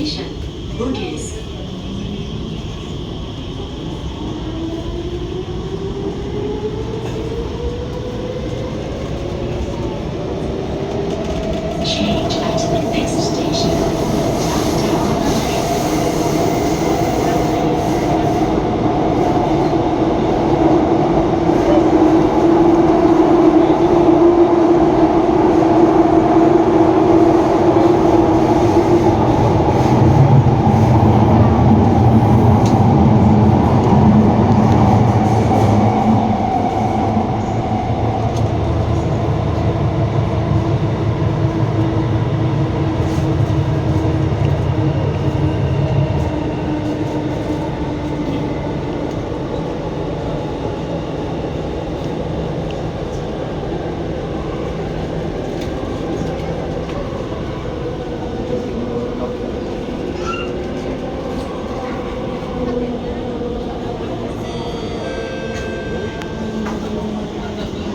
station, Bugis. Change at the next station, Downtown Line.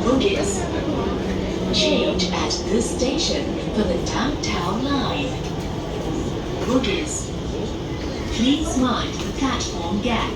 Bugis. Change at this station for the Downtown Line. Bugis. Please mind the platform gap.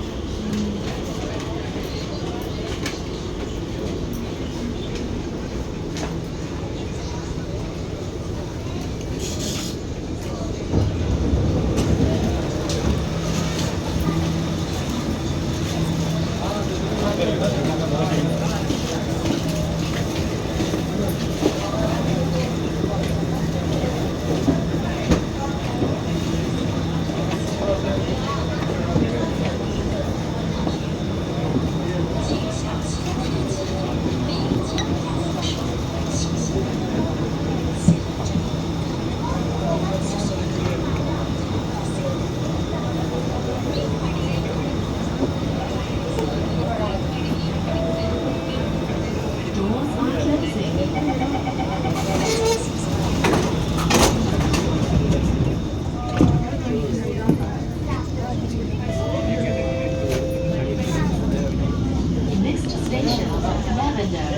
Doors are closing. Next station, Lavender.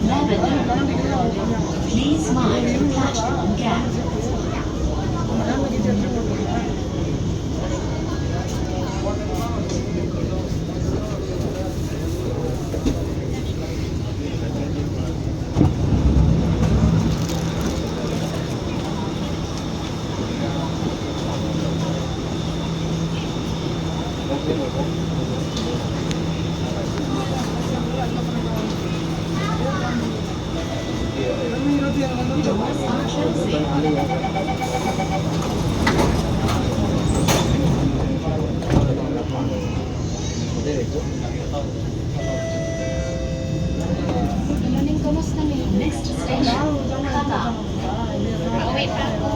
Lavender. Please mind the platform gap. Doors are closing. Next station, Cavite. Wait pa ako.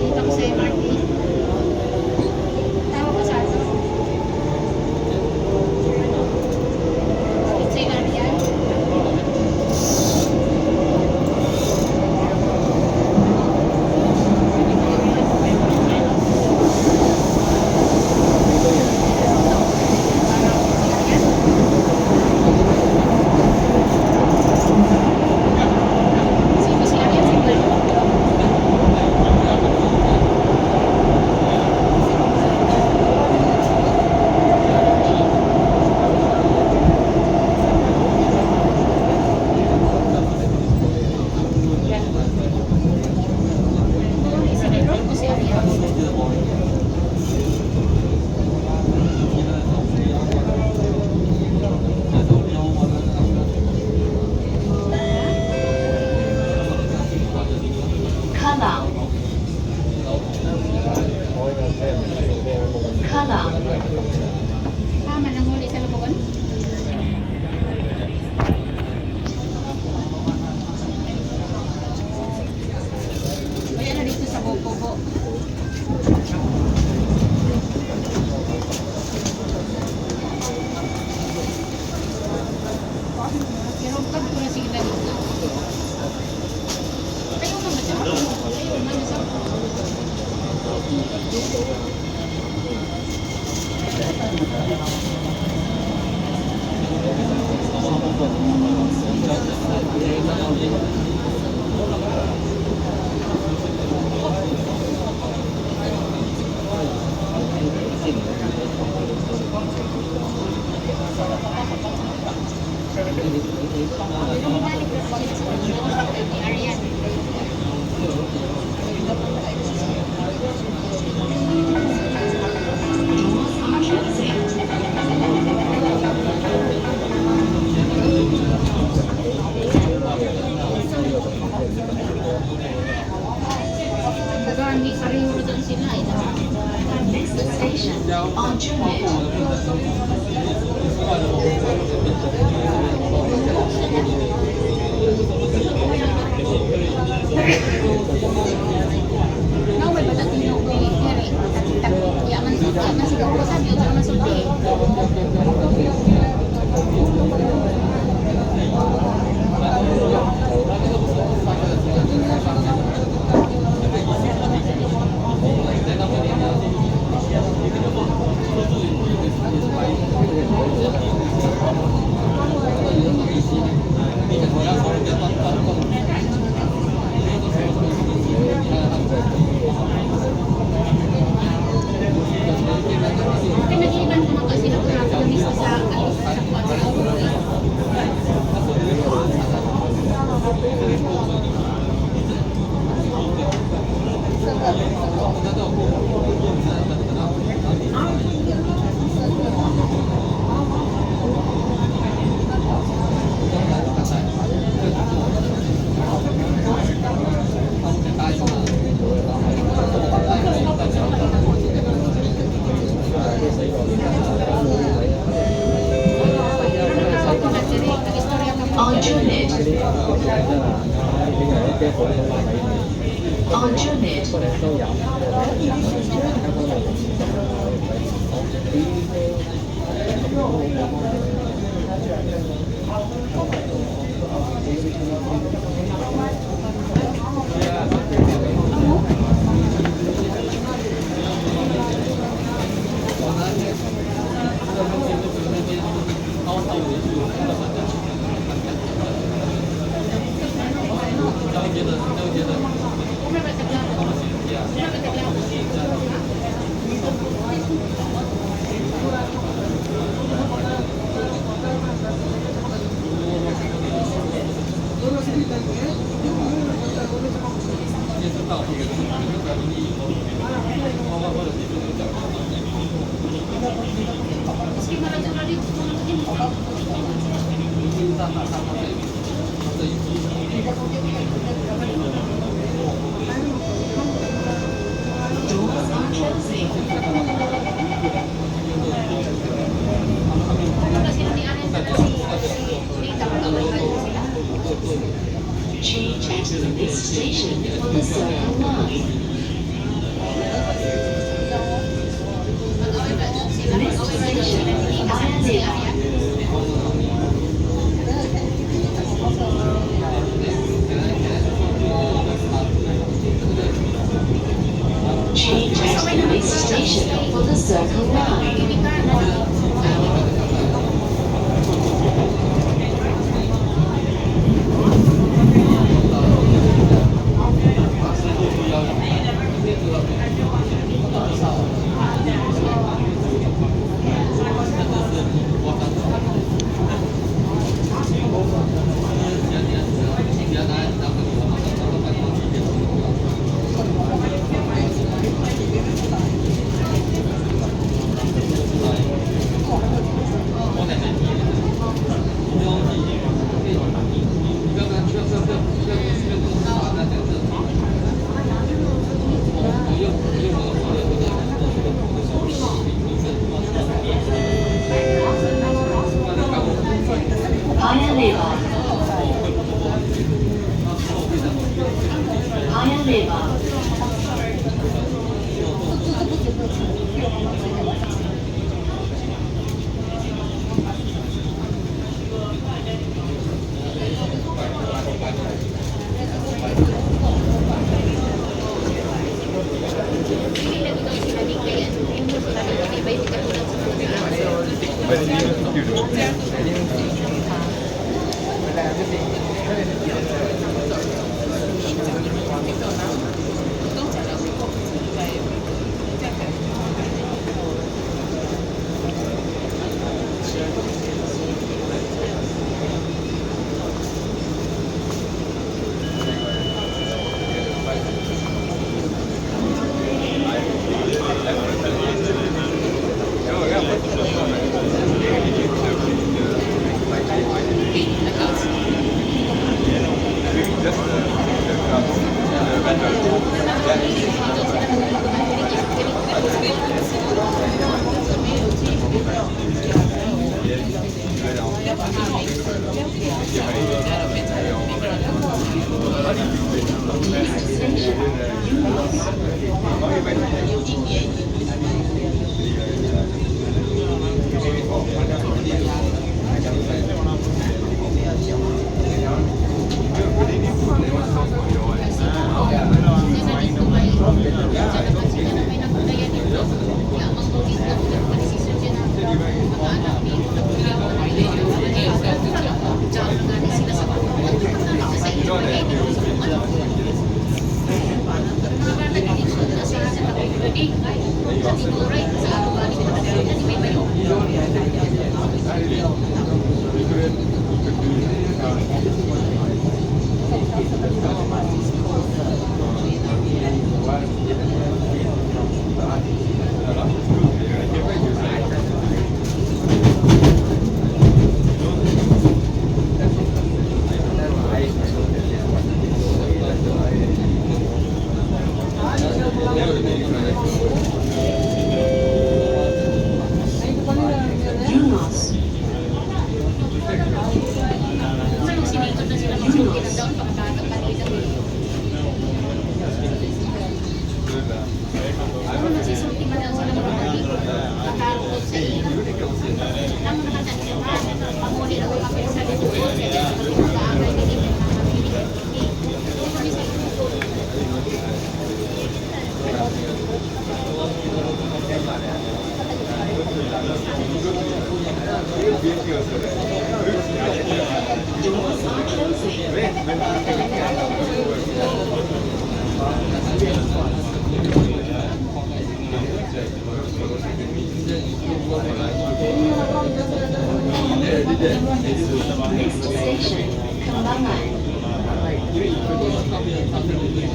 Dito ko sa MRT. Tama ba sa ato? Sa MRT yan? Doors are closing. Gani, pareho doon sila. Next station, Aljunied. Naway ba natin yung kiri? Yaman sigaw ko sabi yung sama sulti. Pinag-iiban ko mga kasi nagkakamis sa alis sa kwarto. Aljunied. Aljunied. Meski malah lagi Doors are closing. Change at the next station for the Circle Line. Next station, Ayazia. Change at the next station for the Circle Line. Yunus. Sinikot na sila mga daon pagkatapos kanina. Nagsisulti man daw sila mga pagkatapos sa iyo. Ang mga katagilan, pamuli na mga kapit sa dito. Kaya sa pagkakaagay nila ng mga pamilya. Ito kami sa ito. Doors are closing. Next station, Kembangan.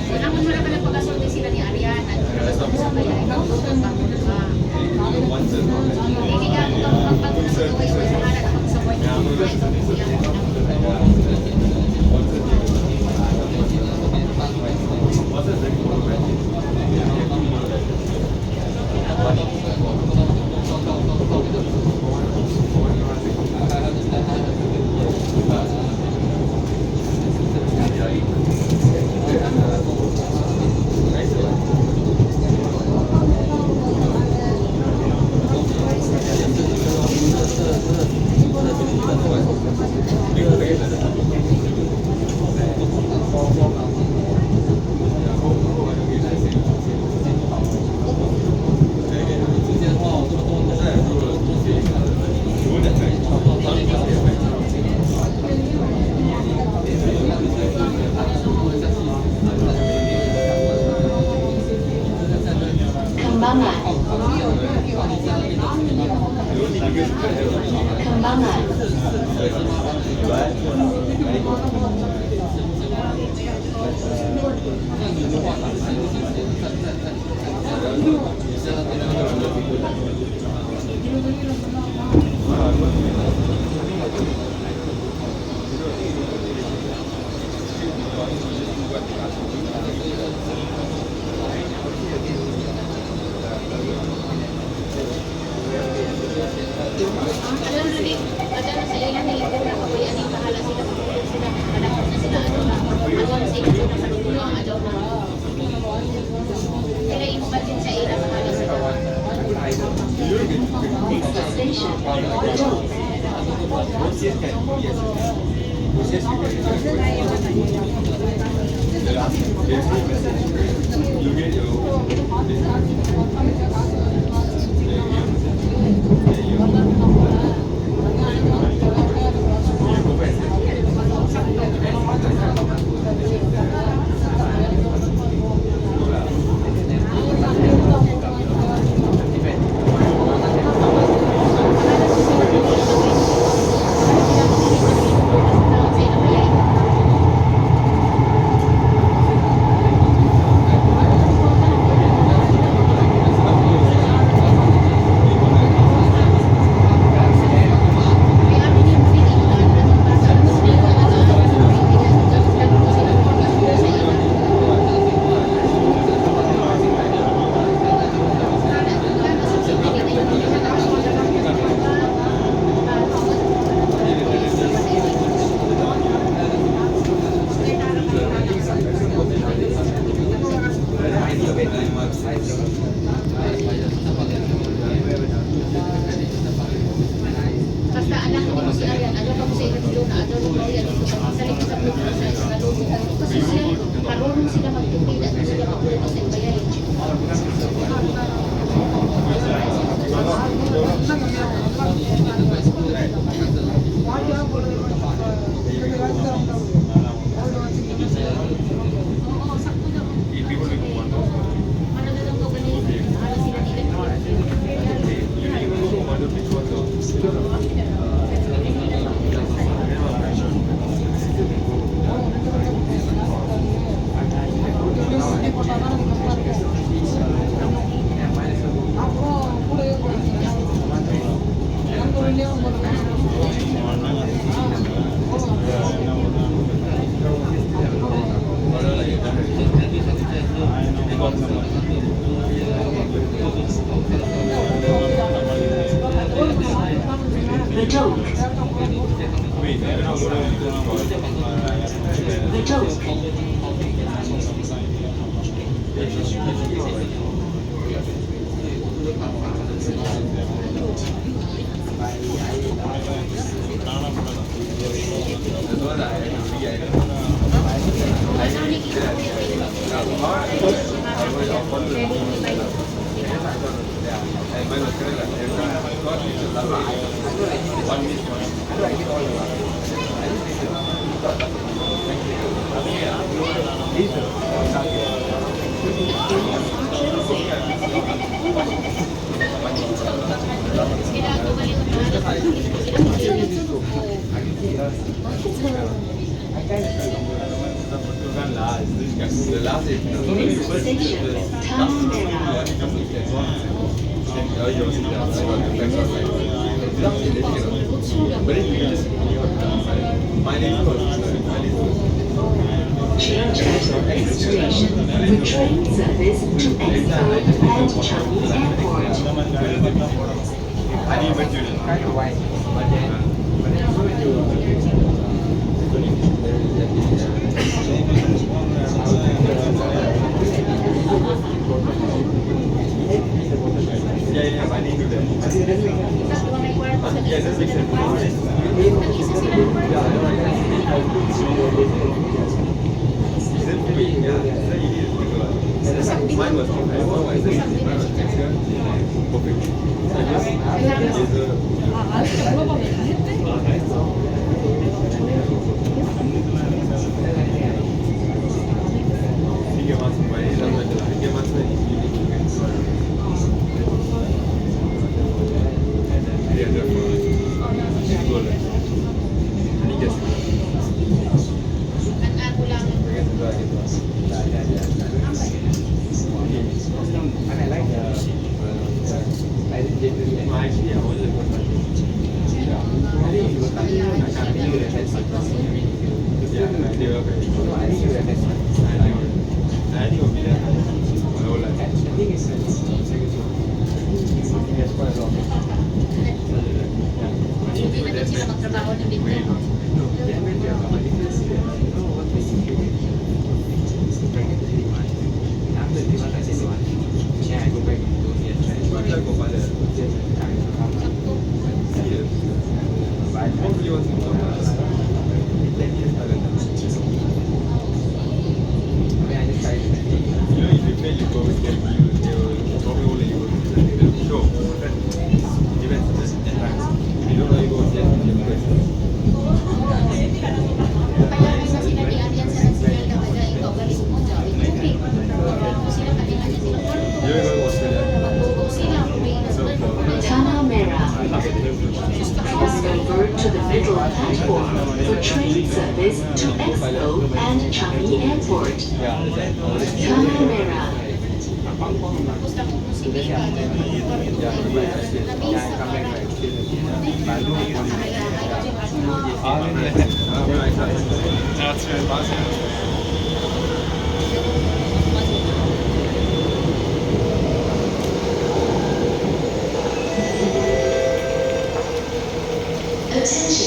Walang muna ka nagpagasulti sila ni Ariana. Sa bayan. Hindi ka ako kapag sa tuwing sa halat ako sa buhay na Kembangan. Kembangan. Ada sa ilan ni kabayan ni bahala sila sila kadakot na sila ano na ano sa iyo na kadulo ano na sila imagine sa ila bahala sila. Next station, Dose. Basta anak ko mo si Arian, ano pa mo sa ilang doon, ano mo yan, sa likod sa pagkakas sa nalulungan. Kasi sila, marunong sila magtupid at sila magtupid sa bayan. Oo, sakto daw. Ano na lang daw ganun, ano sila nila. Bedok. Bedok. Next station, Tanah Change at next station for train service to Expo and Changi Airport. Hindi na din sila magtrabaho ng dito. Tanah Merah. Cross over to the middle platform for train service to Expo and Changi Airport. Tanah Merah. Gusto ko kung si Mika Attention.